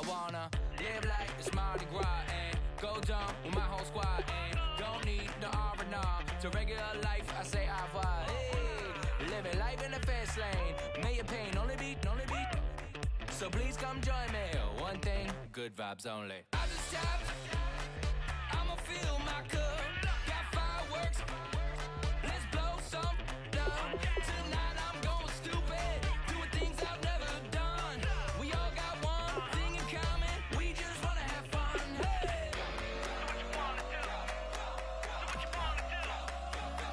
I wanna live like it's Mardi Gras and go dumb with my whole squad and don't need the R&R. To regular life, I say au revoir. Hey, living life in the fast lane. May your pain only be. So please come join me. One thing, good vibes only. I just tapped. I'ma fill my cup. Got fireworks. Let's blow some down. Tonight I'm going stupid. Doing things I've never done. We all got one thing in common. We just wanna have fun. Hey. Do what you wanna do. Do what you wanna do.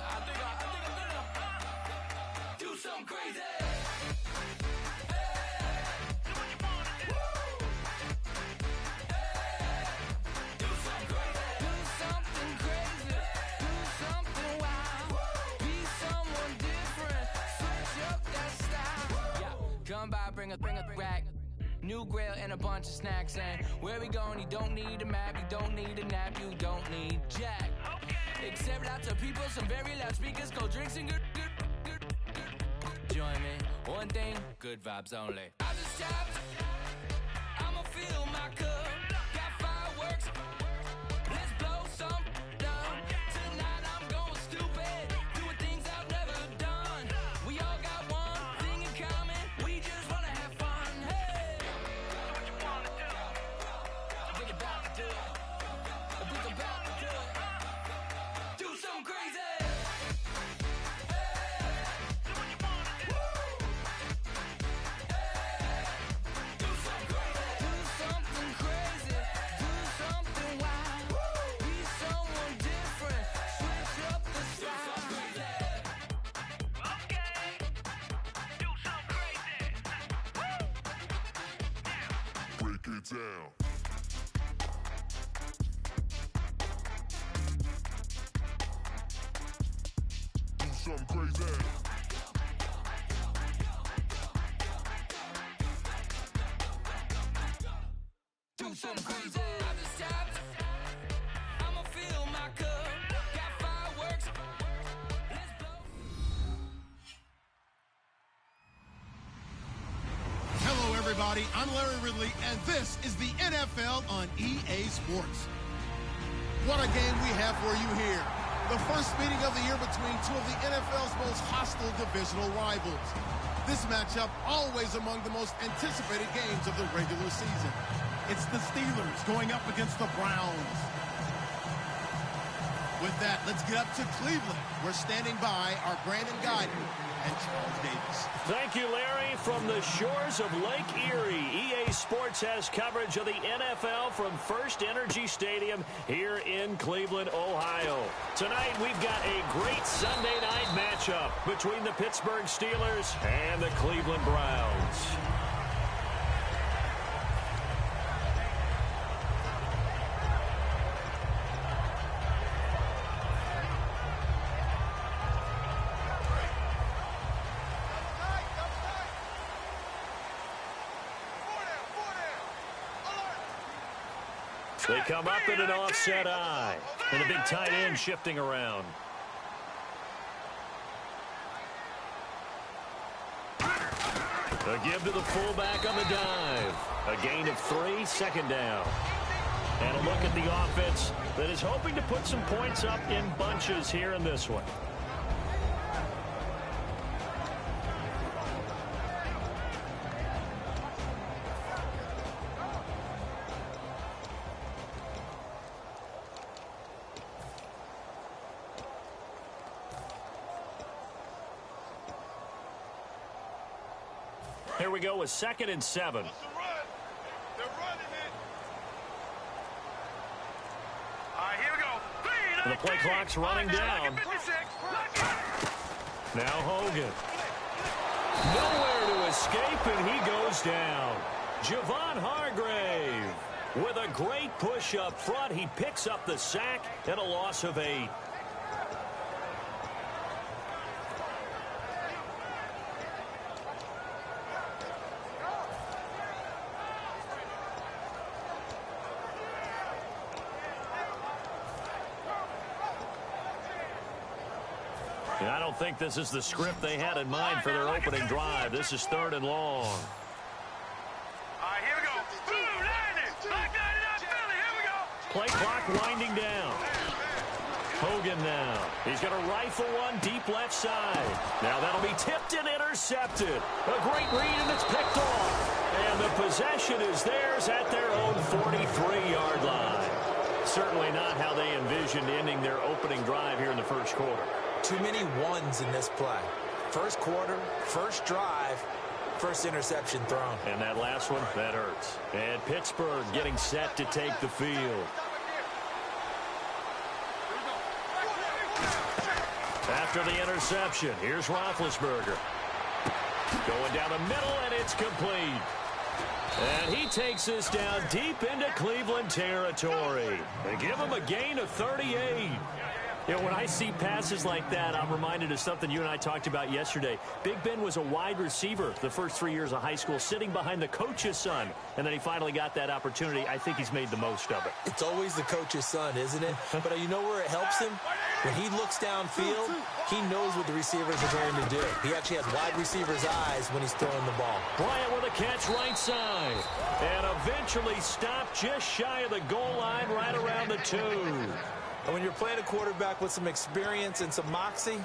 I think I'm gonna do something crazy. Come by, bring a rack. New grill and a bunch of snacks. And where we going, you don't need a map. You don't need a nap, you don't need jack. Except lots of people, some very loud speakers, cold drinks and good. Join me, one thing, good vibes only. I just tapped, I'ma fill my cup. Got fireworks, let's blow some down. Tonight I'm going stupid, doing things I've never done. We all got one thing in common, we just wanna have fun. Hey, do what you wanna do. I think about to do it. I think about to do it. Do something crazy. Down. Do something crazy. Do something crazy. I just tapped. I'ma fill my cup. Got fireworks. Let's blow. Hello, everybody. I'm Larry Ridley, and this is the NFL on EA Sports. What a game we have for you here. The first meeting of the year between two of the NFL's most hostile divisional rivals. This matchup always among the most anticipated games of the regular season. It's the Steelers going up against the Browns. With that, let's get up to Cleveland. We're standing by our Brandon Guyton and Charles Davis. Thank you, Larry. From the shores of Lake Erie, EA Sports has coverage of the NFL from First Energy Stadium here in Cleveland, Ohio. Tonight, we've got a great Sunday night matchup between the Pittsburgh Steelers and the Cleveland Browns. They come up in an offset eye. And a big tight end shifting around. A give to the fullback on the dive. A gain of 3, second down. And a look at the offense that is hoping to put some points up in bunches here in this one. Here we go with 2nd and 7. They're running it. All right, here we go. The play clock's running down. Now Hogan. Nowhere to escape, and he goes down. Javon Hargrave with a great push up front. He picks up the sack and a loss of 8. And I don't think this is the script they had in mind for their opening drive. This is 3rd and long. All right, here we go. Blue Lightning. Black 99 Philly. Here we go. Play clock winding down. Hogan now. He's going to rifle one deep left side. Now that'll be tipped and intercepted. A great read, and it's picked off. And the possession is theirs at their own 43-yard line. Certainly not how they envisioned ending their opening drive here in the first quarter. Too many ones in this play. First quarter, first drive, first interception thrown. And that last one, that hurts. And Pittsburgh getting set to take the field. After the interception, here's Roethlisberger. Going down the middle, and it's complete. And he takes this down deep into Cleveland territory. They give him a gain of 38. You know, when I see passes like that, I'm reminded of something you and I talked about yesterday. Big Ben was a wide receiver the first 3 years of high school, sitting behind the coach's son. And then he finally got that opportunity. I think he's made the most of it. It's always the coach's son, isn't it? But you know where it helps him? When he looks downfield, he knows what the receivers are going to do. He actually has wide receivers' eyes when he's throwing the ball. Bryant with a catch right side. And eventually stopped just shy of the goal line right around the 2. And when you're playing a quarterback with some experience and some moxie,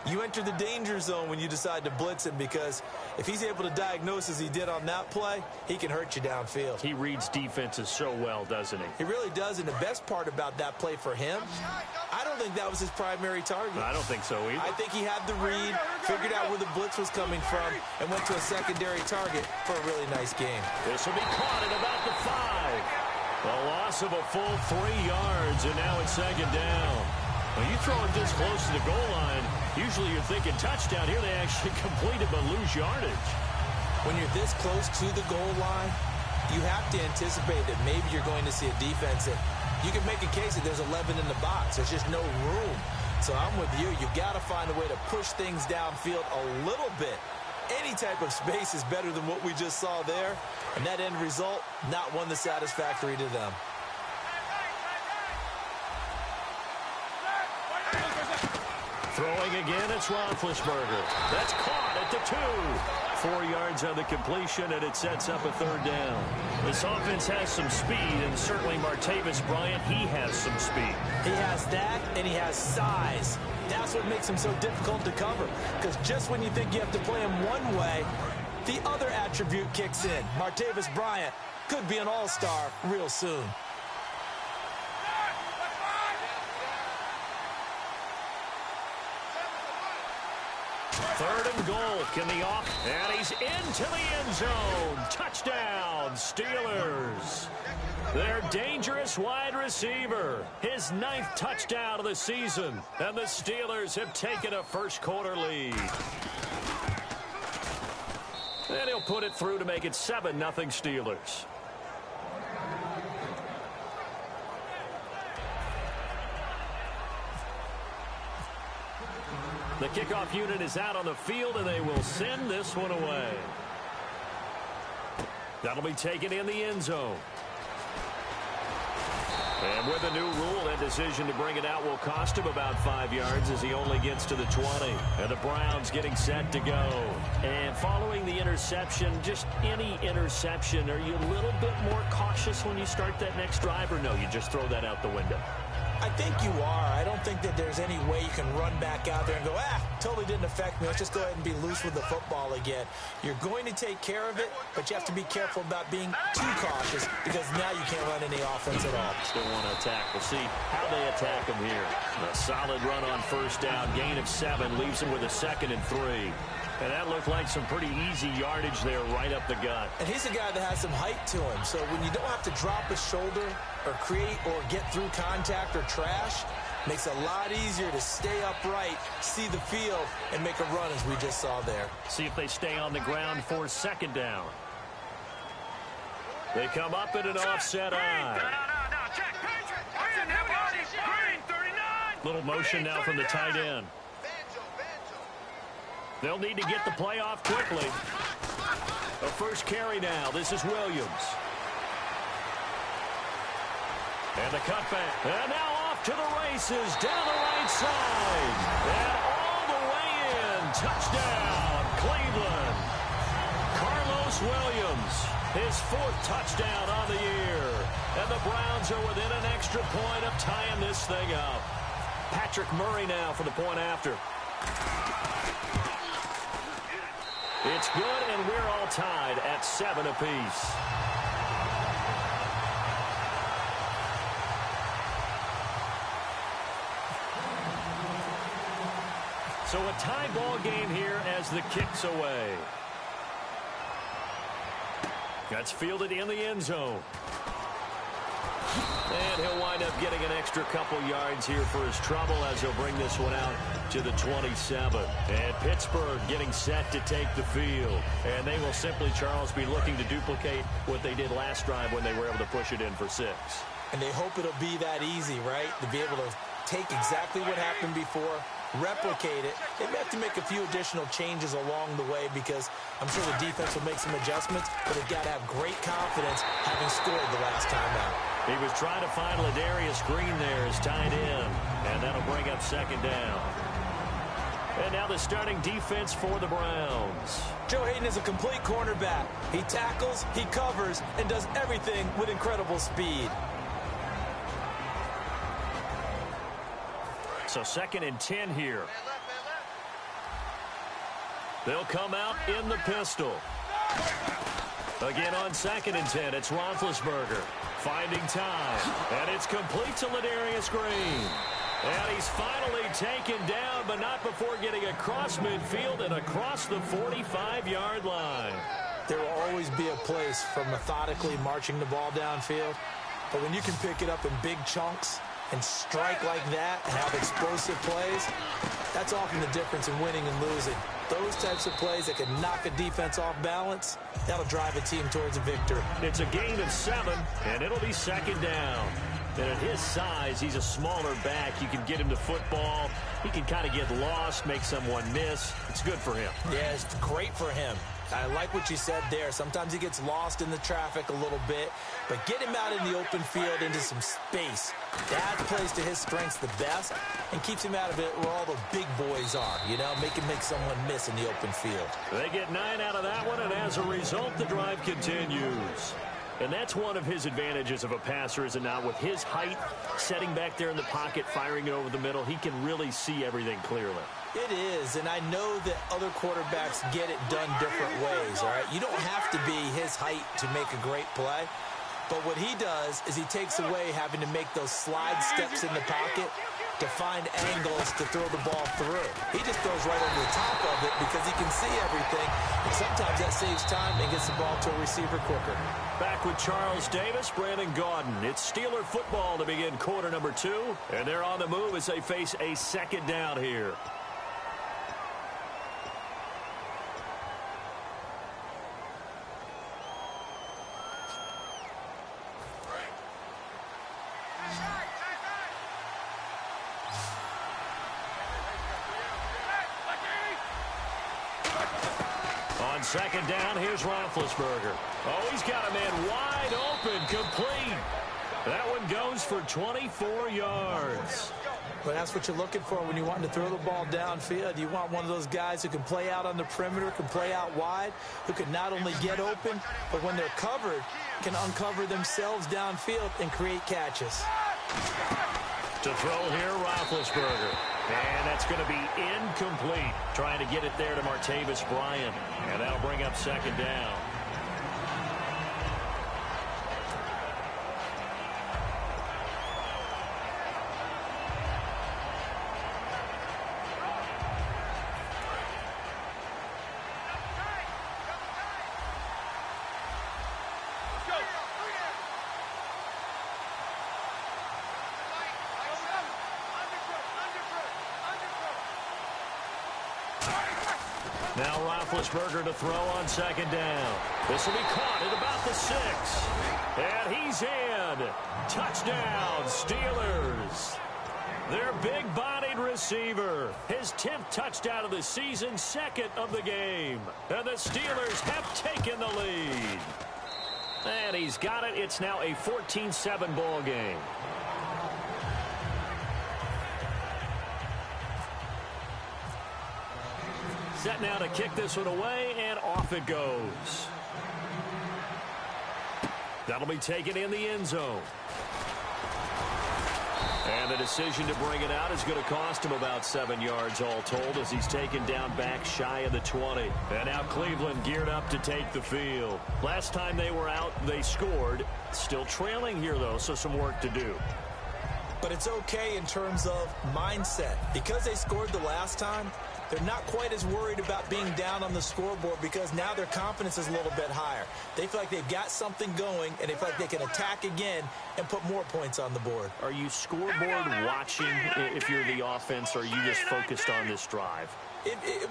you enter the danger zone when you decide to blitz him, because if he's able to diagnose as he did on that play, he can hurt you downfield. He reads defenses so well, doesn't he? He really does, and the best part about that play for him, I don't think that was his primary target. I don't think so either. I think he had the read, figured out where the blitz was coming from, and went to a secondary target for a really nice game. This will be caught at about the 5. A loss of a full 3 yards, and now it's second down. When you throw it this close to the goal line, usually you're thinking touchdown. Here they actually complete it but lose yardage. When you're this close to the goal line, you have to anticipate that maybe you're going to see a defense that you can make a case that there's 11 in the box. There's just no room. So I'm with you. You've got to find a way to push things downfield a little bit. Any type of space is better than what we just saw there. And that end result, not one that's satisfactory to them. Throwing again, it's Roethlisberger. That's caught at the 2. 4 yards on the completion, and it sets up a third down. This offense has some speed, and certainly Martavis Bryant, he has some speed. He has that, and he has size. That's what makes him so difficult to cover, because just when you think you have to play him one way, the other attribute kicks in. Martavis Bryant could be an all-star real soon. Third and goal. Can the off? And he's into the end zone. Touchdown, Steelers. Their dangerous wide receiver. His 9th touchdown of the season. And the Steelers have taken a first quarter lead. And he'll put it through to make it 7-0 Steelers. The kickoff unit is out on the field, and they will send this one away. That'll be taken in the end zone. And with a new rule, that decision to bring it out will cost him about 5 yards as he only gets to the 20. And the Browns getting set to go. And following the interception, just any interception, are you a little bit more cautious when you start that next drive, or no, you just throw that out the window? I think you are. I don't think that there's any way you can run back out there and go, totally didn't affect me. Let's just go ahead and be loose with the football again. You're going to take care of it, but you have to be careful about being too cautious, because now you can't run any offense at all. Still want to attack. We'll see how they attack him here. A solid run on first down. Gain of 7 leaves him with a 2nd and 3. And that looked like some pretty easy yardage there right up the gut. And he's a guy that has some height to him. So when you don't have to drop a shoulder or create or get through contact or trash, makes it a lot easier to stay upright, see the field, and make a run as we just saw there. See if they stay on the ground for 2nd down. They come up in an offset eye. Little motion now from the tight end. They'll need to get the play off quickly. A first carry now. This is Williams. And the cutback. And now off to the races down the right side. And all the way in. Touchdown, Cleveland. Carlos Williams, his 4th touchdown on the year. And the Browns are within an extra point of tying this thing up. Patrick Murray now for the point after. It's good, and we're all tied at 7 apiece. So a tie ball game here as the kick's away. That's fielded in the end zone. And he'll wind up getting an extra couple yards here for his trouble as he'll bring this one out to the 27. And Pittsburgh getting set to take the field. And they will simply, Charles, be looking to duplicate what they did last drive when they were able to push it in for 6. And they hope it'll be that easy, right? To be able to take exactly what happened before, replicate it. They may have to make a few additional changes along the way because I'm sure the defense will make some adjustments, but they've got to have great confidence having scored the last time out. He was trying to find Ladarius Green there as tied in, and that'll bring up 2nd down. And now the starting defense for the Browns. Joe Hayden is a complete cornerback. He tackles, he covers, and does everything with incredible speed. So 2nd and 10 here. They'll come out in the pistol. Again on 2nd and 10, it's Roethlisberger finding time. And it's complete to Ladarius Green. And he's finally taken down, but not before getting across midfield and across the 45-yard line. There will always be a place for methodically marching the ball downfield. But when you can pick it up in big chunks and strike like that and have explosive plays, that's often the difference in winning and losing. Those types of plays that can knock a defense off balance, that'll drive a team towards a victory. It's a gain of 7, and it'll be 2nd down. And at his size, he's a smaller back. You can get him to football. He can kind of get lost, make someone miss. It's good for him. Yeah, it's great for him. I like what you said there. Sometimes he gets lost in the traffic a little bit, but get him out in the open field into some space. That plays to his strengths the best and keeps him out of it where all the big boys are, you know, make someone miss in the open field. They get 9 out of that one, and as a result, the drive continues. And that's one of his advantages of a passer, is it not? With his height, setting back there in the pocket, firing it over the middle, he can really see everything clearly. It is, and I know that other quarterbacks get it done different ways, all right? You don't have to be his height to make a great play, but what he does is he takes away having to make those slide steps in the pocket to find angles to throw the ball through. He just throws right over the top of it because he can see everything, and sometimes that saves time and gets the ball to a receiver quicker. Back with Charles Davis, Brandon Gaudin. It's Steeler football to begin quarter number 2, and they're on the move as they face a 2nd down here. On 2nd down, here's Roethlisberger. Oh, he's got a man wide open, complete. That one goes for 24 yards. But that's what you're looking for when you want to throw the ball downfield. You want one of those guys who can play out on the perimeter, can play out wide, who can not only get open, but when they're covered, can uncover themselves downfield and create catches. To throw here, Roethlisberger. And that's going to be incomplete. Trying to get it there to Martavis Bryant. And that'll bring up 2nd down. Now Roethlisberger to throw on 2nd down. This will be caught at about the 6. And he's in. Touchdown, Steelers. Their big-bodied receiver. His 10th touchdown of the season, 2nd of the game. And the Steelers have taken the lead. And he's got it. It's now a 14-7 ball game. Set now to kick this one away, and off it goes. That'll be taken in the end zone. And the decision to bring it out is going to cost him about 7 yards all told as he's taken down back shy of the 20. And now Cleveland geared up to take the field. Last time they were out, they scored. Still trailing here, though, so some work to do. But it's okay in terms of mindset. Because they scored the last time, they're not quite as worried about being down on the scoreboard because now their confidence is a little bit higher. They feel like they've got something going, and they feel like they can attack again and put more points on the board. Are you scoreboard watching if you're the offense, or are you just focused on this drive?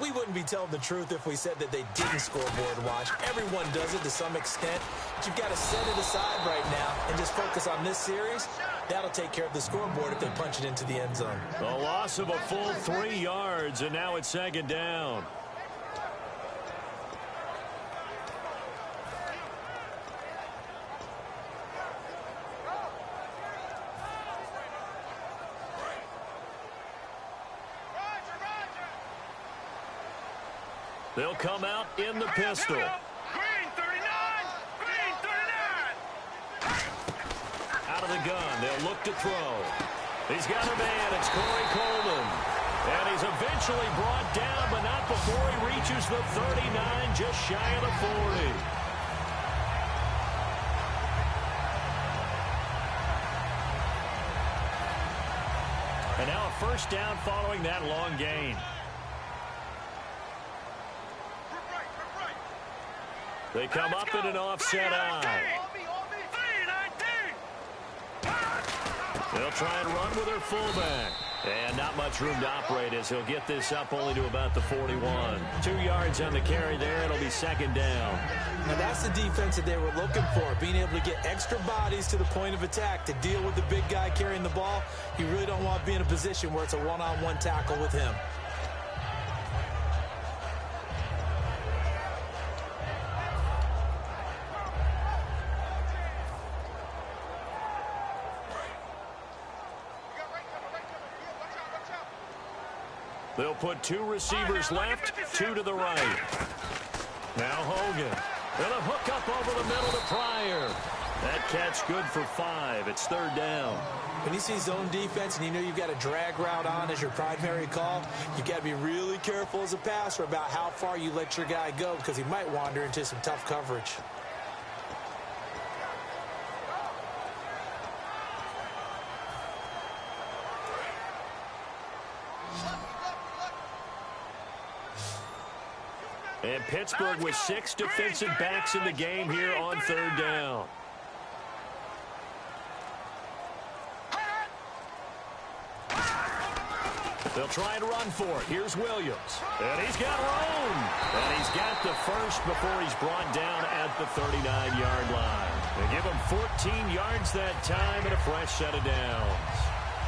We wouldn't be telling the truth if we said that they didn't scoreboard watch. Everyone does it to some extent. But you've got to set it aside right now and just focus on this series. That'll take care of the scoreboard if they punch it into the end zone. A loss of a full 3 yards, and now it's second down. They'll come out in the pistol. Green 39! Green 39! Out of the gun, they'll look to throw. He's got a man, it's Corey Coleman. And he's eventually brought down, but not before he reaches the 39, just shy of the 40. And now a first down following that long gain. They come up in an offset eye. They'll try and run with their fullback. And not much room to operate as he'll get this up only to about the 41. 2 yards on the carry there. It'll be second down. Now that's the defense that they were looking for, being able to get extra bodies to the point of attack to deal with the big guy carrying the ball. You really don't want to be in a position where it's a one-on-one tackle with him. They'll put 2 receivers left, 2 to the right. Now Hogan. And a hook up over the middle to Pryor. That catch good for 5. It's third down. When you see zone defense and you know you've got a drag route on as your primary call, you've got to be really careful as a passer about how far you let your guy go because he might wander into some tough coverage. And Pittsburgh with 6 defensive backs in the game here on third down. They'll try and run for it. Here's Williams. And he's got room. And he's got the first before he's brought down at the 39-yard line. They give him 14 yards that time and a fresh set of downs.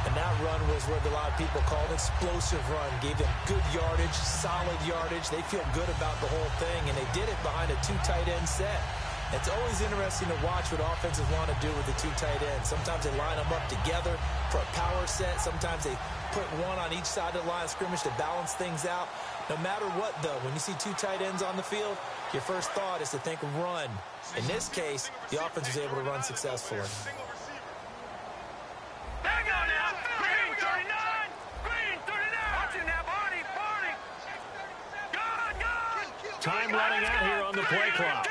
And that run was what a lot of people called an explosive run. Gave them good yardage, solid yardage. They feel good about the whole thing, and they did it behind a 2 tight end set. It's always interesting to watch what offenses want to do with the 2 tight ends. Sometimes they line them up together for a power set. Sometimes they put one on each side of the line of scrimmage to balance things out. No matter what, though, when you see 2 tight ends on the field, your first thought is to think run. In this case, the offense was able to run successfully. Time running out here on the play clock.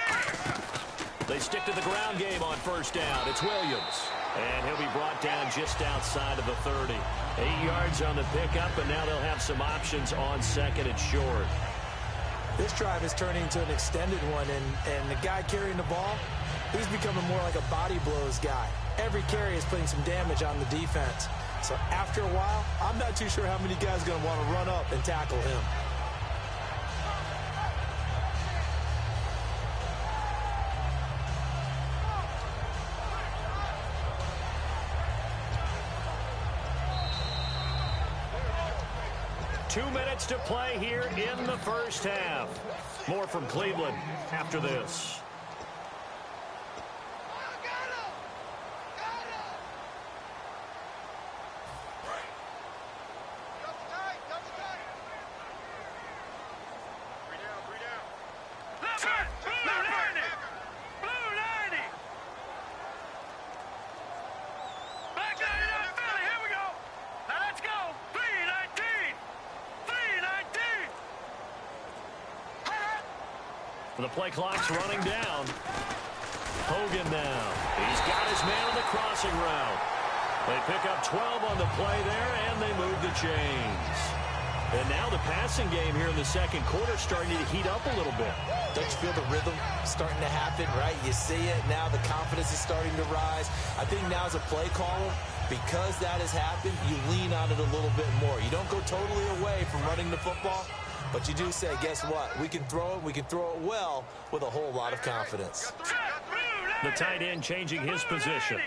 They stick to the ground game on first down. It's Williams. And he'll be brought down just outside of the 30. 8 yards on the pickup, and now they'll have some options on second and short. This drive is turning into an extended one, and the guy carrying the ball, he's becoming more like a body blows guy. Every carry is putting some damage on the defense. So after a while, I'm not too sure how many guys are going to want to run up and tackle him. Two minutes to play here in the first half. More from Cleveland after this. The play clock's running down. Hogan now. He's got his man on the crossing route. They pick up 12 on the play there, and they move the chains. And now the passing game here in the second quarter starting to heat up a little bit. Don't you feel the rhythm starting to happen, right? You see it. Now the confidence is starting to rise. I think now as a play caller, because that has happened, you lean on it a little bit more. You don't go totally away from running the football, but you do say, guess what? We can throw it. We can throw it well with a whole lot of confidence. The tight end changing his position.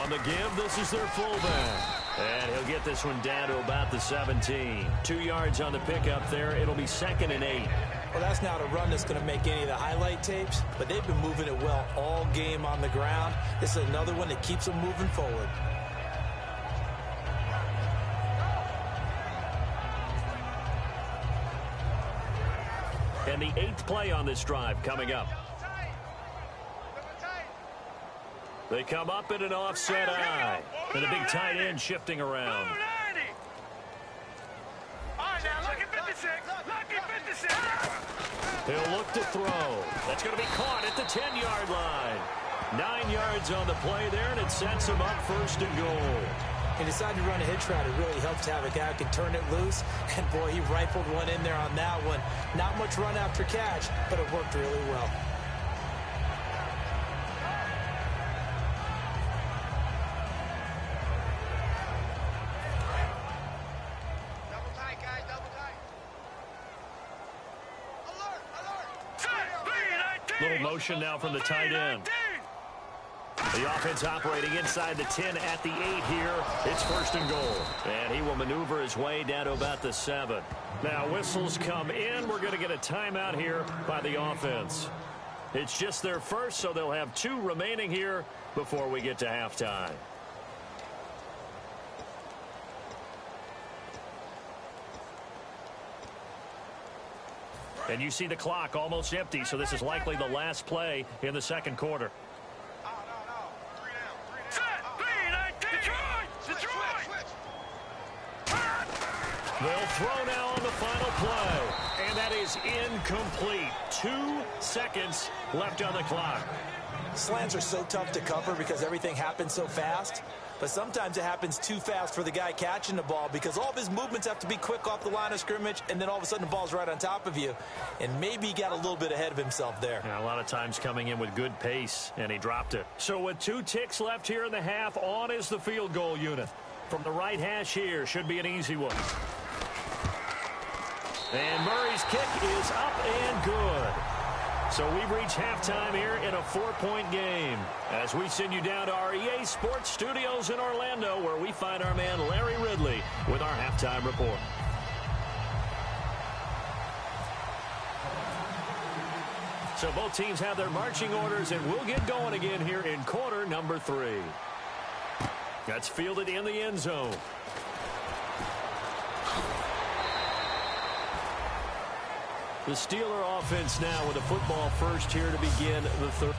On the give, this is their fullback. And he'll get this one down to about the 17. 2 yards on the pickup there. It'll be 2nd and 8. Well, that's not a run that's going to make any of the highlight tapes, but they've been moving it well all game on the ground. This is another one that keeps them moving forward. And the 8th play on this drive coming up. They come up in an offset eye. And a big tight end shifting around. He'll look to throw. That's going to be caught at the 10-yard line. 9 yards on the play there, and it sets him up 1st and goal. He decided to run a hitch route. It really helps to have a guy who can turn it loose. And, boy, he rifled one in there on that one. Not much run after catch, but it worked really well. Little motion now from the tight end. The offense operating inside the 10 at the 8 here. It's 1st and goal. And he will maneuver his way down to about the 7. Now whistles come in. We're going to get a timeout here by the offense. It's just their first, so they'll have 2 remaining here before we get to halftime. And you see the clock almost empty, so this is likely the last play in the second quarter. They'll throw now on the final play, and that is incomplete. 2 seconds left on the clock. Slants are so tough to cover because everything happens so fast. But sometimes it happens too fast for the guy catching the ball because all of his movements have to be quick off the line of scrimmage, and then all of a sudden the ball's right on top of you. And maybe he got a little bit ahead of himself there. Yeah, a lot of times coming in with good pace, and he dropped it. So with 2 ticks left here in the half, on is the field goal unit. From the right hash here, should be an easy one. And Murray's kick is up and good. So we've reached halftime here in a 4-point game as we send you down to our EA Sports Studios in Orlando, where we find our man Larry Ridley with our halftime report. So both teams have their marching orders, and we'll get going again here in quarter number 3. That's fielded in the end zone. The Steeler offense now with a football first here to begin the third.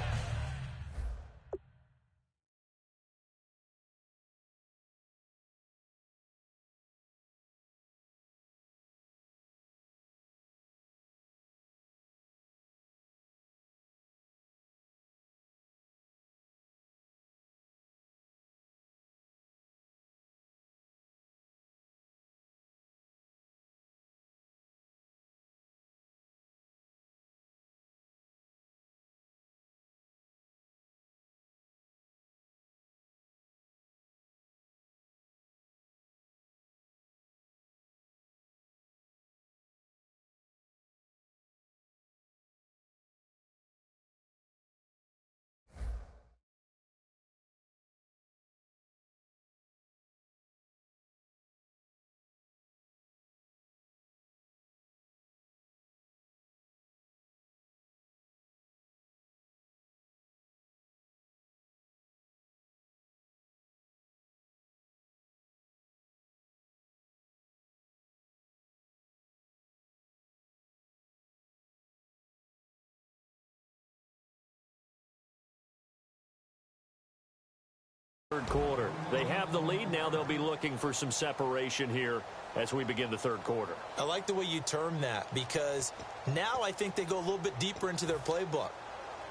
Third quarter. They have the lead now. They'll be looking for some separation here as we begin the third quarter. I like the way you term that because now I think they go a little bit deeper into their playbook.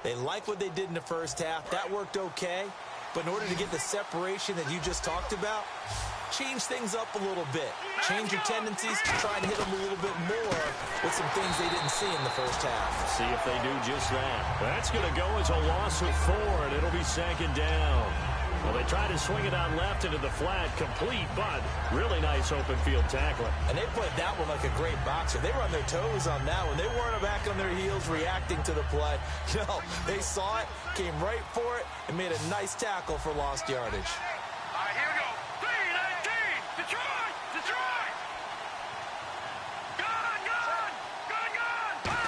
They like what they did in the first half. That worked okay. But in order to get the separation that you just talked about, change things up a little bit. Change your tendencies, try and hit them a little bit more with some things they didn't see in the first half. See if they do just that. That's going to go as a loss of 4, and it'll be second down. Well, they try to swing it out left into the flat, complete, but really nice open field tackling. And they played that one like a great boxer. They were on their toes on that one. They weren't back on their heels reacting to the play. No, they saw it, came right for it, and made a nice tackle for lost yardage. All right, here we go. 3-19. Detroit! Detroit! Gun! Gun! Gun! Gun!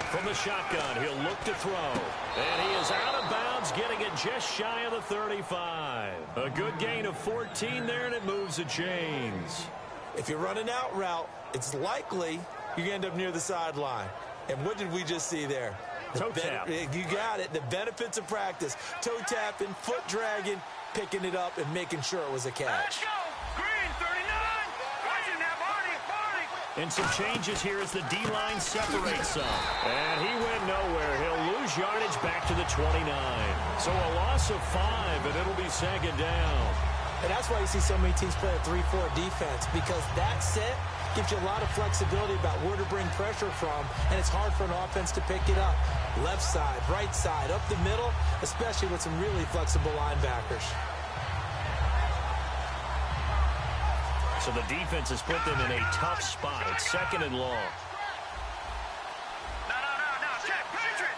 From the shotgun, he'll look to throw. And he is out of bounds, getting it just shy of the 35. A good gain of 14 there, and it moves the chains. If you're running out route, it's likely you're going to end up near the sideline. And what did we just see there? Toe tap. You got it. The benefits of practice. Toe tapping, foot dragging, picking it up, and making sure it was a Let's catch. go! Green, 39! Watching that, Barney! And some changes here as the D-line separates some. And he went nowhere. He'll lose yardage back to the 29. So a loss of 5, and it'll be second down. And that's why you see so many teams play a 3-4 defense, because that set gives you a lot of flexibility about where to bring pressure from, and it's hard for an offense to pick it up. Left side, right side, up the middle, especially with some really flexible linebackers. So the defense has put them in a tough spot. It's second and long. No. Check. Patriot!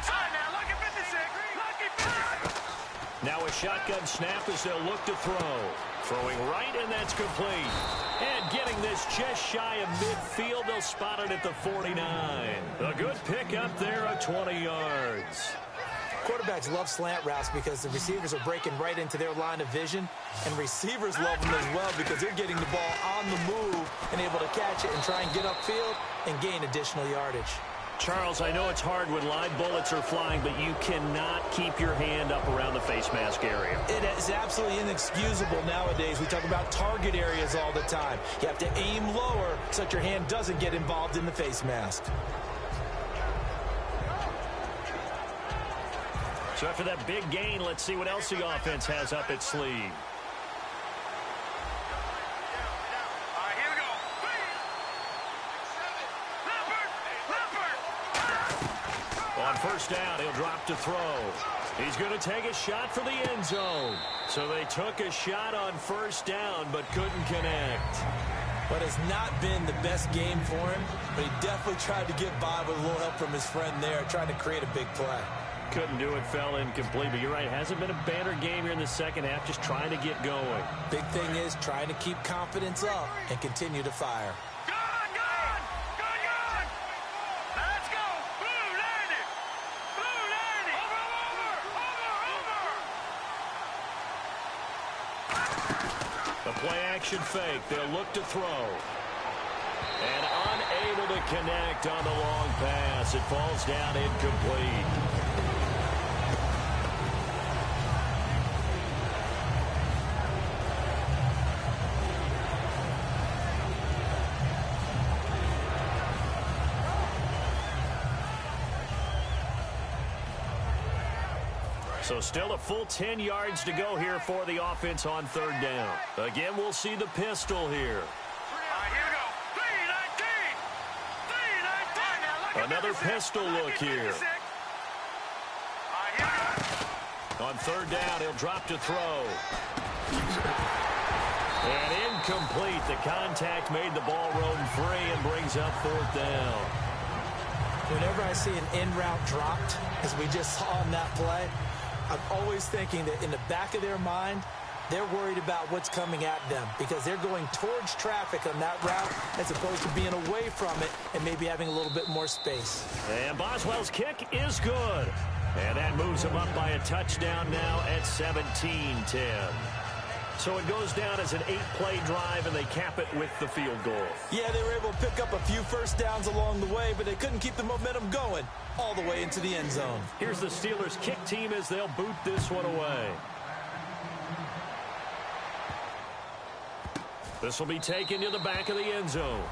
All right, now, lucky 56. Lucky 56. Now a shotgun snap as they'll look to throw. Throwing right, and that's complete. And getting this just shy of midfield, they'll spot it at the 49. A good pick up there of 20 yards. Quarterbacks love slant routes because the receivers are breaking right into their line of vision, and receivers love them as well because they're getting the ball on the move and able to catch it and try and get upfield and gain additional yardage. Charles, I know it's hard when live bullets are flying, but you cannot keep your hand up around the face mask area. It is absolutely inexcusable nowadays. We talk about target areas all the time. You have to aim lower so that your hand doesn't get involved in the face mask. So after that big gain, let's see what else the offense has up its sleeve. On first down, he'll drop to throw. He's going to take a shot for the end zone. So they took a shot on first down, but couldn't connect. But it's not been the best game for him, but he definitely tried to get by with a little help from his friend there, trying to create a big play. Couldn't do it, fell incomplete. But you're right, hasn't been a banner game here in the second half, just trying to get going. Big thing is trying to keep confidence up and continue to fire. Let's go! Blue 90! Blue 90! Over! A play-action fake. They'll look to throw. And unable to connect on the long pass. It falls down incomplete. So still a full 10 yards to go here for the offense on third down. Again, we'll see the pistol here. All right, here we go. 3-19! Another pistol look here. All right, here we go. On third down, he'll drop to throw. And incomplete. The contact made the ball roam free and brings up fourth down. Whenever I see an in-route dropped, as we just saw in that play, I'm always thinking that in the back of their mind, they're worried about what's coming at them because they're going towards traffic on that route as opposed to being away from it and maybe having a little bit more space. And Boswell's kick is good. And that moves them up by a touchdown now at 17-10. So it goes down as an 8-play drive, and they cap it with the field goal. Yeah, they were able to pick up a few first downs along the way, but they couldn't keep the momentum going all the way into the end zone. Here's the Steelers' kick team as they'll boot this one away. This will be taken to the back of the end zone.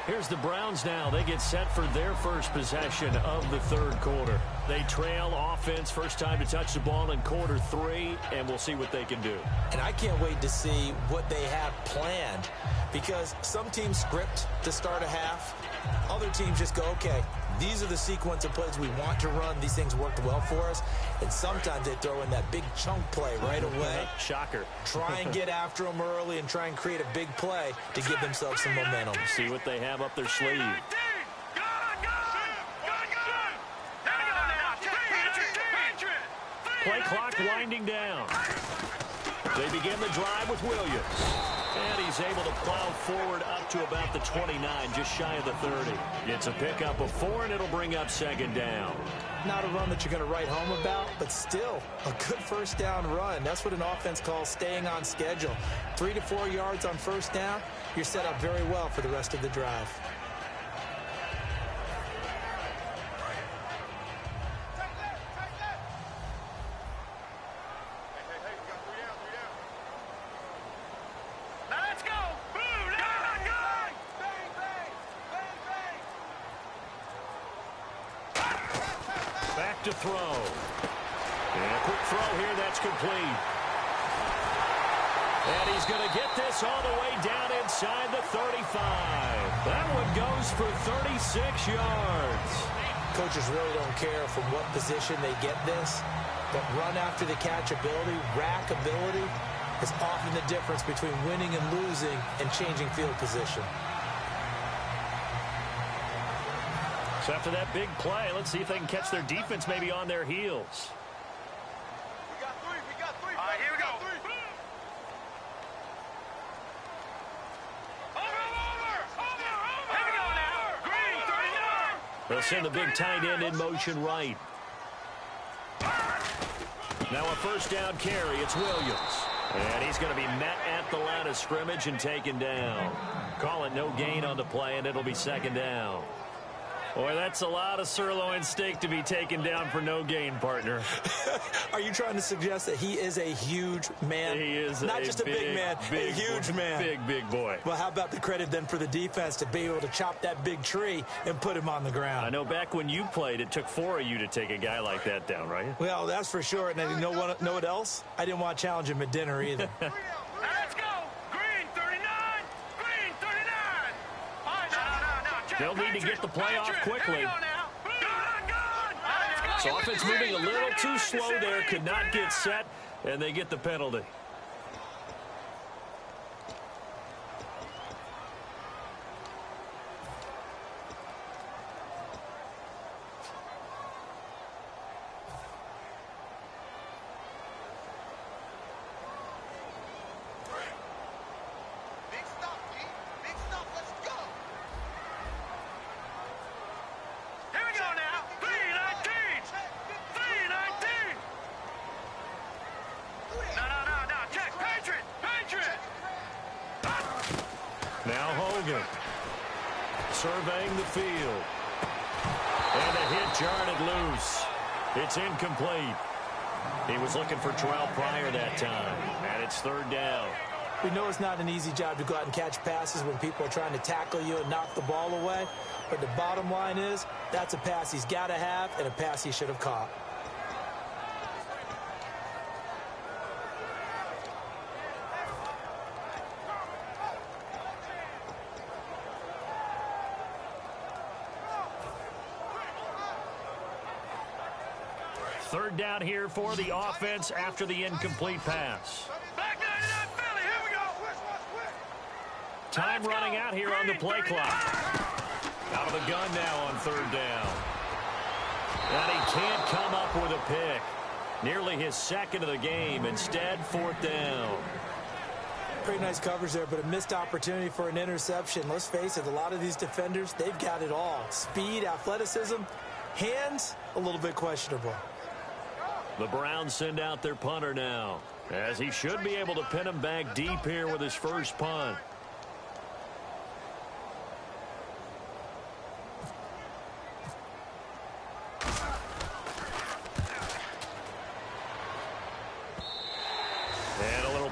Here's the Browns now. They get set for their first possession of the third quarter. They trail offense, first time to touch the ball in quarter 3, and we'll see what they can do. And I can't wait to see what they have planned, because some teams script to start a half. Other teams just go, okay, these are the sequence of plays we want to run. These things worked well for us. And sometimes they throw in that big chunk play right away. Shocker. Try and get after them early and try and create a big play to give themselves some momentum. See what they have up their sleeve. Play clock winding down. They begin the drive with Williams. And he's able to plow forward up to about the 29, just shy of the 30. It's a pickup of 4, and it'll bring up second down. Not a run that you're going to write home about, but still a good first down run. That's what an offense calls staying on schedule. 3 to 4 yards on first down, you're set up very well for the rest of the drive. To throw. And a quick throw here, that's complete. And he's going to get this all the way down inside the 35. That one goes for 36 yards. Coaches really don't care from what position they get this, but run after the catch ability, rack ability, is often the difference between winning and losing and changing field position. So after that big play, let's see if they can catch their defense maybe on their heels. We got three. All right, here we go. Over. Here we go now. Green, 39. They'll send the big tight end in motion right. Now a first down carry. It's Williams. And he's going to be met at the line of scrimmage and taken down. Call it no gain on the play, and it'll be second down. Boy, that's a lot of sirloin steak to be taken down for no gain, partner. Are you trying to suggest that he is a huge man? He is not just a big man, a huge man. Big boy. Well, how about the credit then for the defense to be able to chop that big tree and put him on the ground? I know back when you played, it took 4 of you to take a guy like that down, right? Well, that's for sure. And you know what else? I didn't want to challenge him at dinner either. Let's go. Green, 39. Green, 39. All right, no. They'll need to get the play off quickly. So offense moving a little too slow there, could not get set, and they get the penalty. Now Hogan surveying the field. And a hit jarred loose. It's incomplete. He was looking for Terrell Pryor that time. And it's third down. We know it's not an easy job to go out and catch passes when people are trying to tackle you and knock the ball away. But the bottom line is, that's a pass he's got to have and a pass he should have caught. Third down here for the offense after the incomplete pass. Back 99 Philly, here we go. Time running out here on the play clock. Out of the gun now on third down. And he can't come up with a pick. Nearly his second of the game. Instead, fourth down. Pretty nice coverage there, but a missed opportunity for an interception. Let's face it, a lot of these defenders, they've got it all. Speed, athleticism, hands, a little bit questionable. The Browns send out their punter now, as he should be able to pin him back deep here with his first punt.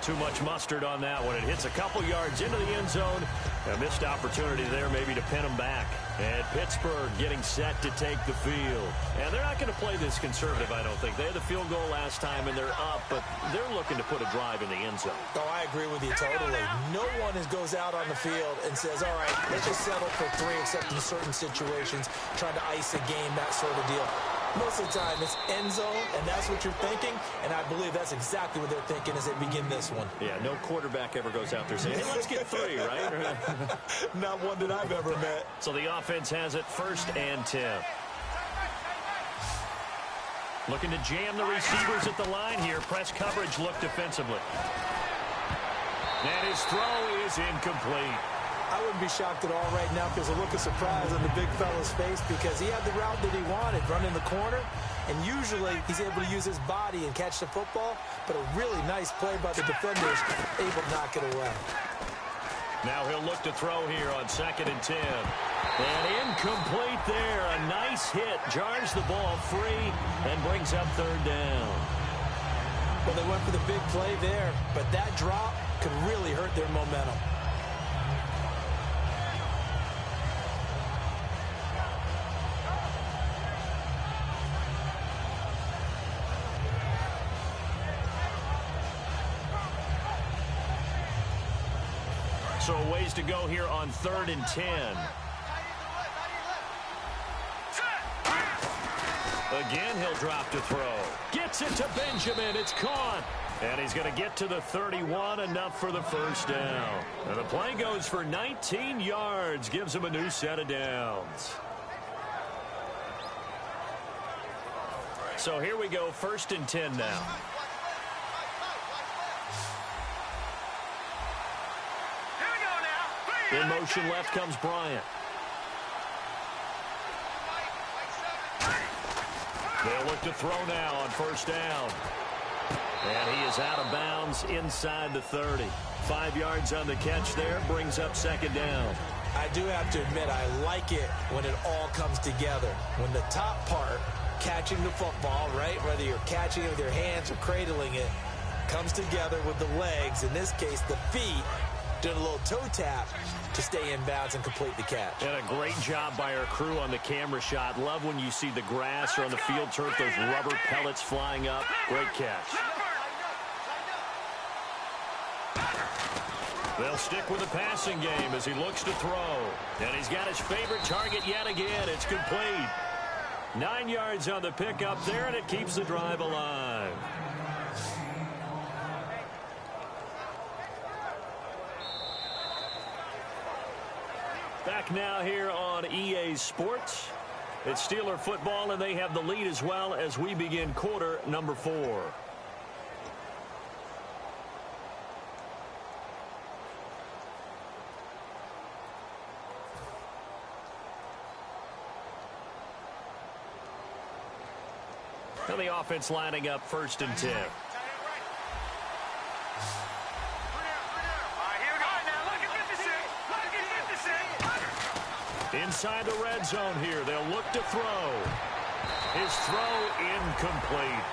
too much mustard on that one. It hits a couple yards into the end zone. A missed opportunity there maybe to pin them back. And Pittsburgh getting set to take the field. And they're not going to play this conservative, I don't think. They had the field goal last time, and they're up, but they're looking to put a drive in the end zone. Oh, I agree with you totally. No one goes out on the field and says, all right, let's just settle for 3, except in certain situations, trying to ice a game, that sort of deal. Most of the time, it's end zone, and that's what you're thinking, and I believe that's exactly what they're thinking as they begin this one. Yeah, no quarterback ever goes out there saying, hey, let's get 3, right? Not one that I've ever met. So the offense has it 1st and 10. Looking to jam the receivers at the line here. Press coverage look defensively. And his throw is incomplete. I wouldn't be shocked at all right now because a look of surprise on the big fella's face because he had the route that he wanted, running the corner, and usually he's able to use his body and catch the football, but a really nice play by the defenders, able to knock it away. Now he'll look to throw here on 2nd and 10. And incomplete there. A nice hit. Jars the ball free and brings up 3rd down. Well, they went for the big play there, but that drop could really hurt their momentum. So a ways to go here on 3rd and 10. Again, he'll drop to throw. Gets it to Benjamin. It's caught. And he's going to get to the 31, enough for the 1st down. And the play goes for 19 yards. Gives him a new set of downs. So here we go, 1st and 10 now. In motion left comes Bryant. They'll look to throw now on 1st down. And he is out of bounds inside the 30. 5 yards on the catch there, brings up 2nd down. I do have to admit, I like it when it all comes together. When the top part, catching the football, right, whether you're catching it with your hands or cradling it, comes together with the legs, in this case the feet, doing a little toe tap to stay in bounds and complete the catch. And a great job by our crew on the camera shot. Love when you see the grass or on the field turf, those rubber pellets flying up. Great catch. They'll stick with the passing game as he looks to throw. And he's got his favorite target yet again. It's complete. 9 yards on the pickup there, and it keeps the drive alive. Back now here on EA Sports. It's Steeler football, and they have the lead as well as we begin quarter number 4. And the offense lining up 1st and 10. Inside the red zone here. They'll look to throw. His throw incomplete.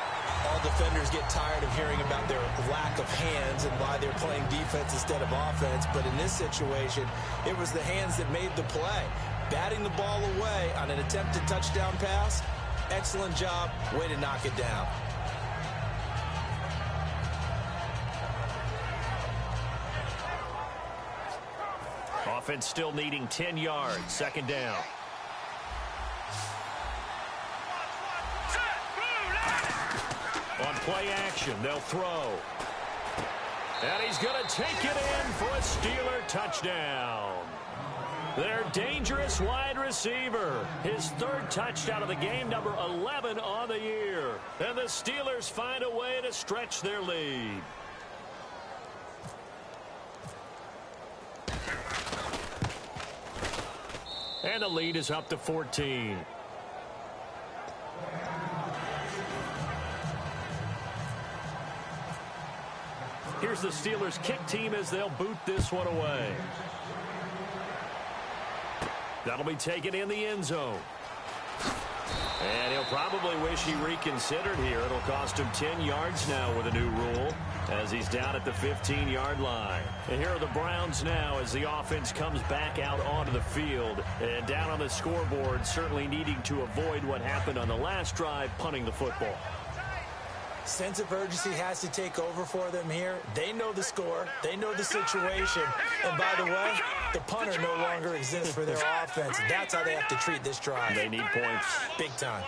All defenders get tired of hearing about their lack of hands and why they're playing defense instead of offense. But in this situation, it was the hands that made the play. Batting the ball away on an attempted touchdown pass. Excellent job. Way to knock it down. Offense still needing 10 yards. 2nd down. On play action, they'll throw. And he's going to take it in for a Steeler touchdown. Their dangerous wide receiver. His 3rd touchdown of the game, number 11 on the year. And the Steelers find a way to stretch their lead. And the lead is up to 14. Here's the Steelers kick team as they'll boot this one away. That'll be taken in the end zone. And he'll probably wish he reconsidered here. It'll cost him 10 yards now with a new rule as he's down at the 15-yard line. And here are the Browns now as the offense comes back out onto the field. And down on the scoreboard, certainly needing to avoid what happened on the last drive, punting the football. Sense of urgency has to take over for them here. They know the score. They know the situation. And by the way, the punter no longer exists for their offense. That's how they have to treat this drive. They need points. Big time.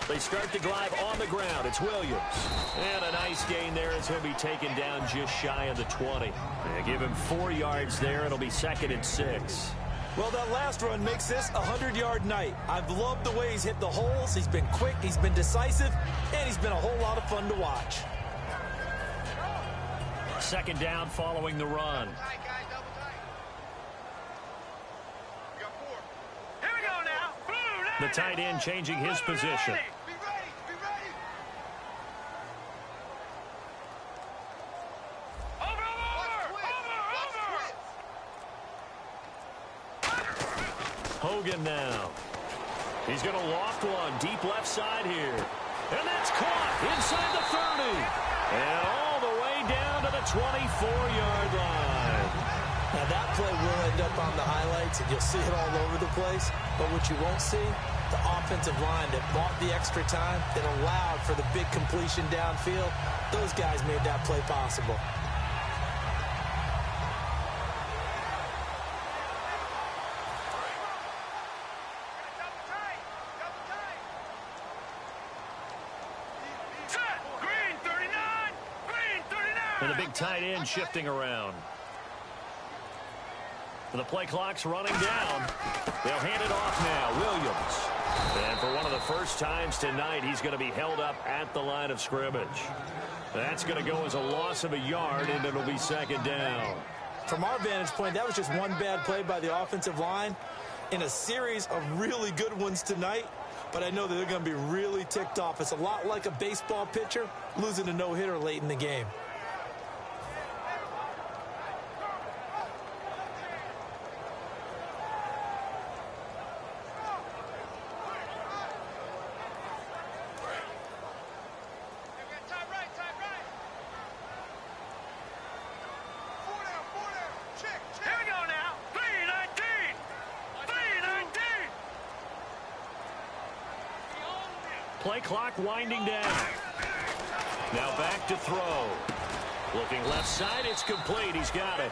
They start the drive on the ground. It's Williams. And a nice gain there as he'll be taken down just shy of the 20. They give him 4 yards there. It'll be 2nd and 6. Well, that last run makes this a 100-yard night. I've loved the way he's hit the holes. He's been quick, he's been decisive, and he's been a whole lot of fun to watch. 2nd down following the run. Tight, guys, double tight. We got 4. Here we go now. Blue, The tight end changing his position. Be ready, be ready. Hogan now. He's going to loft one deep left side here. And that's caught inside the 30. And all the way down to the 24-yard line. Now, that play will end up on the highlights, and you'll see it all over the place. But what you won't see, the offensive line that bought the extra time, that allowed for the big completion downfield, those guys made that play possible. And the big tight end shifting around. And the play clock's running down. They'll hand it off now. Williams. And for one of the first times tonight, he's going to be held up at the line of scrimmage. That's going to go as a loss of a yard, and it'll be 2nd down. From our vantage point, that was just one bad play by the offensive line in a series of really good ones tonight. But I know that they're going to be really ticked off. It's a lot like a baseball pitcher losing a no-hitter late in the game. Play clock winding down. Now back to throw. Looking left side, it's complete. He's got it.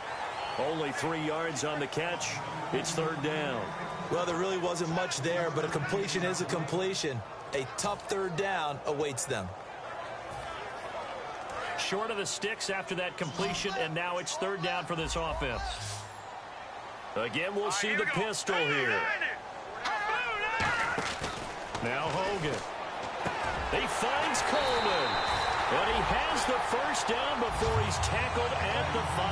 Only 3 yards on the catch. It's 3rd down. Well, there really wasn't much there, but a completion is a completion. A tough 3rd down awaits them. Short of the sticks after that completion, and now it's 3rd down for this offense. Again, we'll see the pistol here. Now Hogan. He finds Coleman. And he has the 1st down before he's tackled at the 5.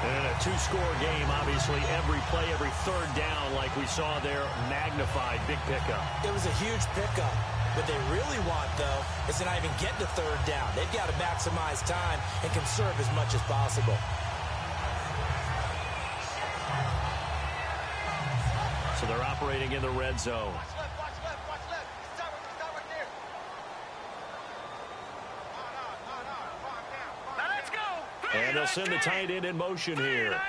And a 2-score game, obviously, every play, every 3rd down, like we saw there, magnified. Big pickup. It was a huge pickup. What they really want, though, is to not even get to 3rd down. They've got to maximize time and conserve as much as possible. So they're operating in the red zone. Watch left. Stop right there. Now let's go. And they'll send the tight end in motion here.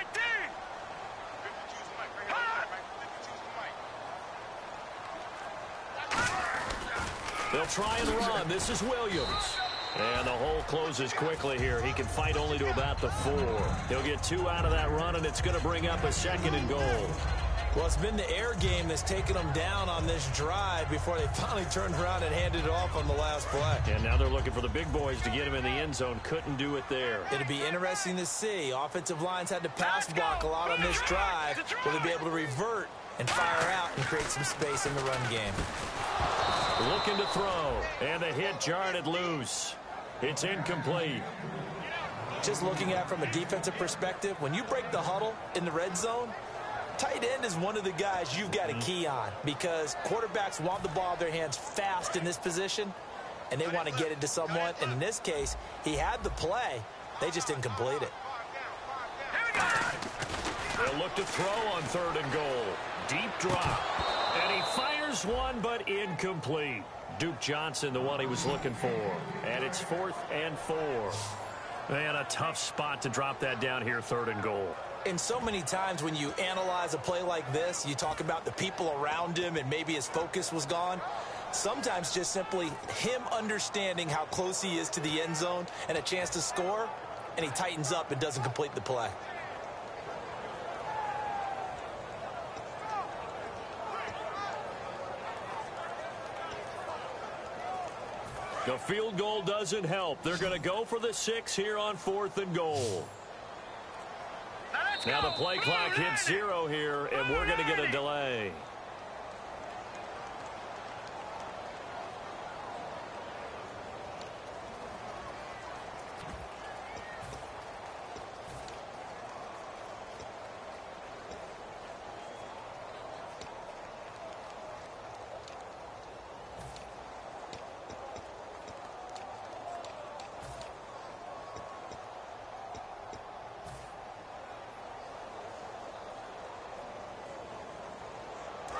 They'll try and run. This is Williams. And the hole closes quickly here. He can fight only to about the 4. He'll get 2 out of that run, and it's going to bring up a 2nd and goal. Well, it's been the air game that's taken them down on this drive before they finally turned around and handed it off on the last play. And now they're looking for the big boys to get him in the end zone. Couldn't do it there. It'll be interesting to see. Offensive lines had to pass block a lot on this drive. Will they be able to revert and fire out and create some space in the run game? Looking to throw. And the hit jarred it loose. It's incomplete. Just looking at it from a defensive perspective, when you break the huddle in the red zone, tight end is one of the guys you've got to key on because quarterbacks want the ball in their hands fast in this position, and they want to get it to someone. And in this case, he had the play. They just didn't complete it. They'll look to throw on 3rd and goal. Deep drop. And he fires one, but incomplete. Duke Johnson, the one he was looking for. And it's 4th and 4. Man, a tough spot to drop that down here, 3rd and goal. And so many times when you analyze a play like this, you talk about the people around him and maybe his focus was gone. Sometimes just simply him understanding how close he is to the end zone and a chance to score, and he tightens up and doesn't complete the play. The field goal doesn't help. They're going to go for the 6 here on 4th and goal. Now the play clock hits 0 here, and we're going to get a delay.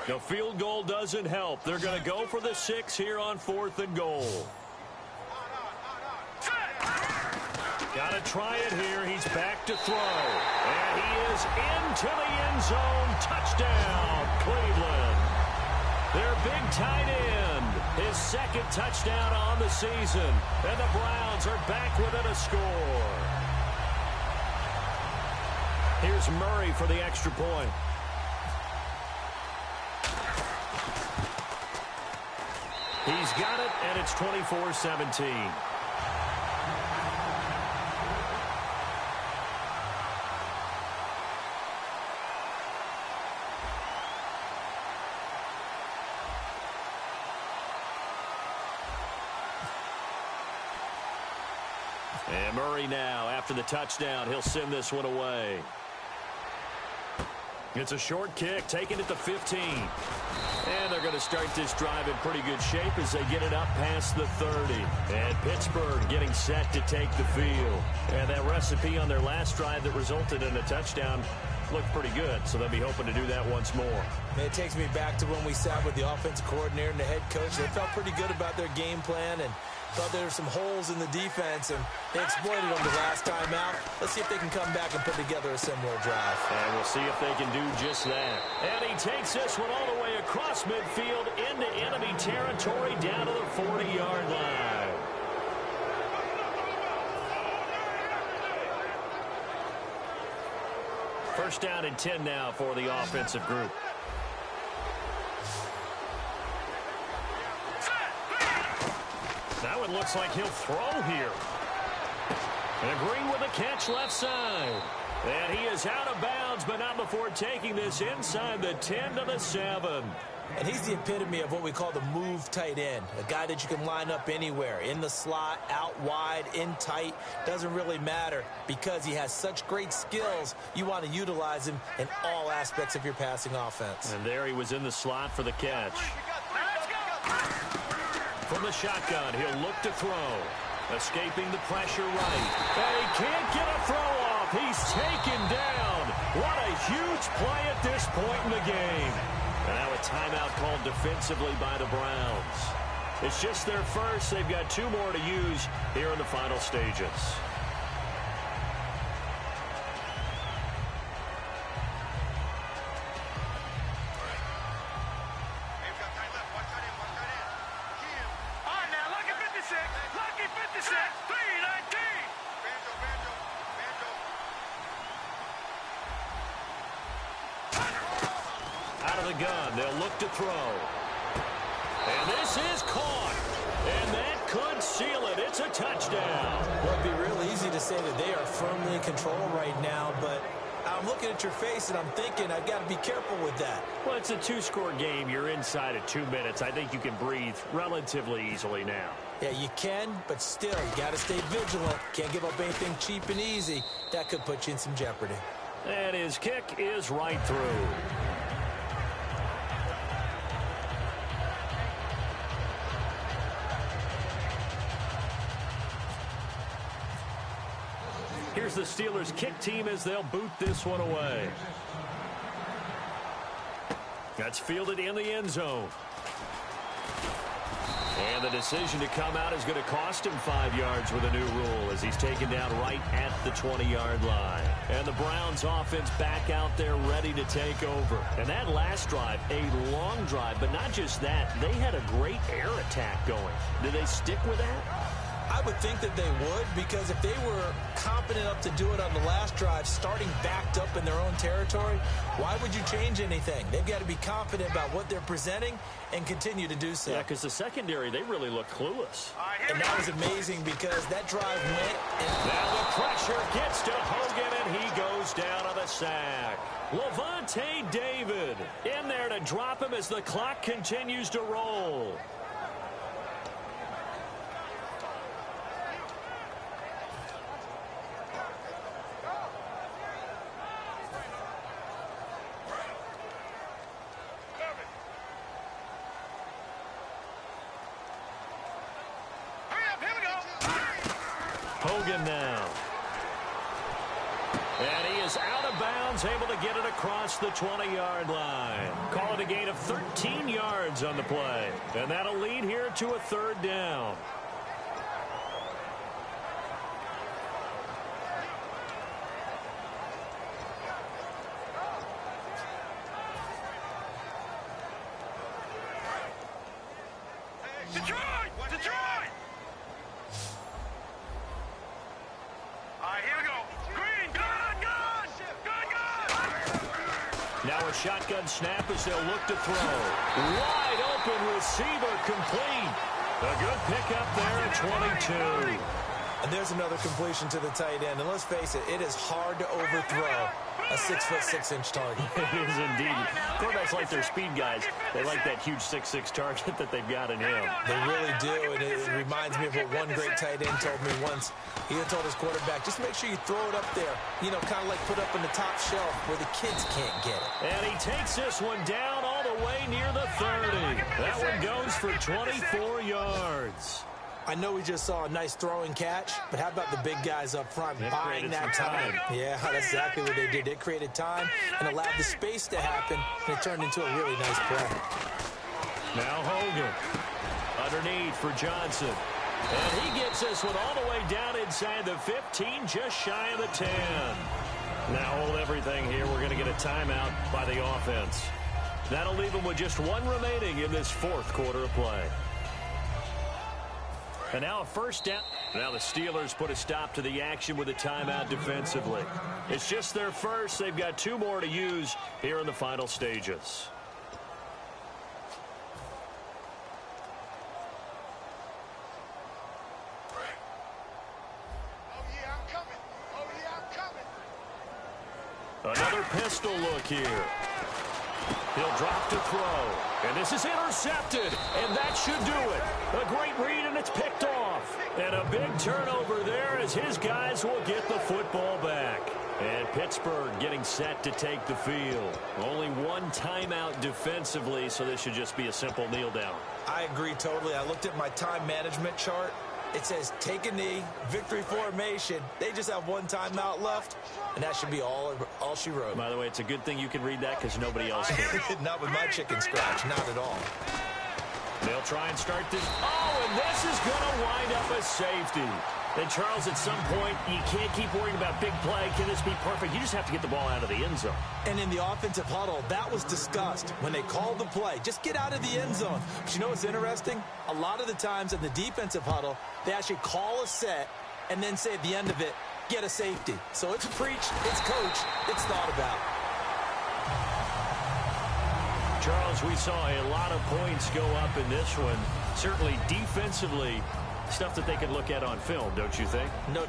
The field goal doesn't help. They're going to go for the 6 here on 4th and goal. Got to try it here. He's back to throw. And he is into the end zone. Touchdown, Cleveland. Their big tight end. His 2nd touchdown on the season. And the Browns are back within a score. Here's Murray for the extra point. He's got it, and it's 24-17. And Murray now, after the touchdown, he'll send this one away. It's a short kick, taken at the 15. And they're going to start this drive in pretty good shape as they get it up past the 30. And Pittsburgh getting set to take the field. And that recipe on their last drive that resulted in a touchdown looked pretty good, so they'll be hoping to do that once more. It takes me back to when we sat with the offensive coordinator and the head coach. They felt pretty good about their game plan and thought there were some holes in the defense, and they exploited them the last time out. Let's see if they can come back and put together a similar drive. And we'll see if they can do just that. And he takes this one all the way across midfield into enemy territory down to the 40-yard line. First down and 10 now for the offensive group. That one looks like he'll throw here. And Green with a catch left side. And he is out of bounds, but not before taking this inside the 10 to the 7. And he's the epitome of what we call the move tight end. A guy that you can line up anywhere. In the slot, out wide, in tight. Doesn't really matter because he has such great skills. You want to utilize him in all aspects of your passing offense. And there he was in the slot for the catch. From the shotgun, he'll look to throw. Escaping the pressure right. And he can't get a throw off. He's taken down. What a huge play at this point in the game. And now a timeout called defensively by the Browns. It's just their first. They've got 2 more to use here in the final stages. Out of the gun, they'll look to throw. And this is caught. And that could seal it. It's a touchdown. Well, it'd be real easy to say that they are firmly in control right now, but I'm looking at your face and I'm thinking I've got to be careful with that. Well, it's a 2-score game. You're inside of 2 minutes. I think you can breathe relatively easily now. Yeah, you can, but still, you got to stay vigilant. Can't give up anything cheap and easy. That could put you in some jeopardy. And his kick is right through. Here's the Steelers' kick team as they'll boot this one away. That's fielded in the end zone. And the decision to come out is going to cost him 5 yards with a new rule as he's taken down right at the 20-yard line. And the Browns offense back out there ready to take over. And that last drive, a long drive, but not just that, they had a great air attack going. Did they stick with that? I would think that they would, because if they were competent enough to do it on the last drive, starting backed up in their own territory, why would you change anything? They've got to be confident about what they're presenting and continue to do so. Yeah, because the secondary, they really look clueless. And that was amazing because that drive went. And now the pressure gets to Hogan, and he goes down on the sack. Levante David in there to drop him as the clock continues to roll. Hogan now. And he is out of bounds, able to get it across the 20-yard line. Call it a gain of 13 yards on the play. And that'll lead here to a third down. Detroit! Detroit! Here we go. Green, good. Now a shotgun snap as they'll look to throw. Wide open receiver complete. A good pickup there at 22. And there's another completion to the tight end. And let's face it, it is hard to overthrow a 6'6" target. It is indeed. Quarterbacks like their speed guys. They like that huge 6'6" target that they've got in him. They really do, and it reminds me of what one great tight end told me once. He had told his quarterback, just make sure you throw it up there, you know, kind of like put up on the top shelf where the kids can't get it. And he takes this one down all the way near the 30. That one goes for 24 yards. I know we just saw a nice throwing catch, but how about the big guys up front buying that time? Yeah, that's exactly what they did. They created time and allowed the space to happen, and it turned into a really nice play. Now Hogan underneath for Johnson. And he gets this one all the way down inside the 15, just shy of the 10. Now hold everything here. We're going to get a timeout by the offense. That'll leave them with just one remaining in this fourth quarter of play. And now a first down. Now the Steelers put a stop to the action with a timeout defensively. It's just their first. They've got 2 more to use here in the final stages. Another pistol look here. He'll drop to throw. And this is intercepted. And that should do it. A great read, and it's picked off. And a big turnover there as his guys will get the football back. And Pittsburgh getting set to take the field. Only one timeout defensively, so this should just be a simple kneel down. I agree totally. I looked at my time management chart. It says take a knee, victory formation. They just have one timeout left, and that should be all she wrote. By the way, it's a good thing you can read that because nobody else can. Not with my chicken scratch, not at all. They'll try and start this. Oh, and this is going to wind up a safety. And, Charles, at some point, you can't keep worrying about big play. Can this be perfect? You just have to get the ball out of the end zone. And in the offensive huddle, that was discussed when they called the play. Just get out of the end zone. But you know what's interesting? A lot of the times in the defensive huddle, they actually call a set and then say at the end of it, get a safety. So it's preached, it's coached, it's thought about. Charles, we saw a lot of points go up in this one. Certainly defensively, stuff that they could look at on film, don't you think? No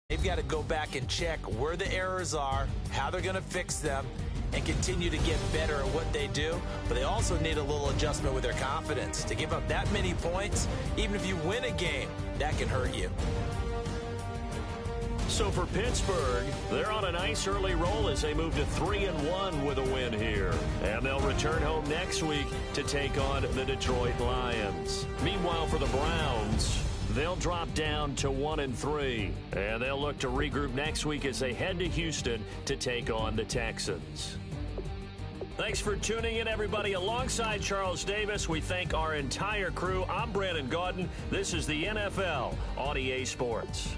They've got to go back and check where the errors are, how they're going to fix them, and continue to get better at what they do. But they also need a little adjustment with their confidence. To give up that many points, even if you win a game, that can hurt you. So for Pittsburgh, they're on a nice early roll as they move to 3-1 with a win here. And they'll return home next week to take on the Detroit Lions. Meanwhile, for the Browns, they'll drop down to 1-3. And they'll look to regroup next week as they head to Houston to take on the Texans. Thanks for tuning in, everybody. Alongside Charles Davis, we thank our entire crew. I'm Brandon Gaudin. This is the NFL on EA Sports.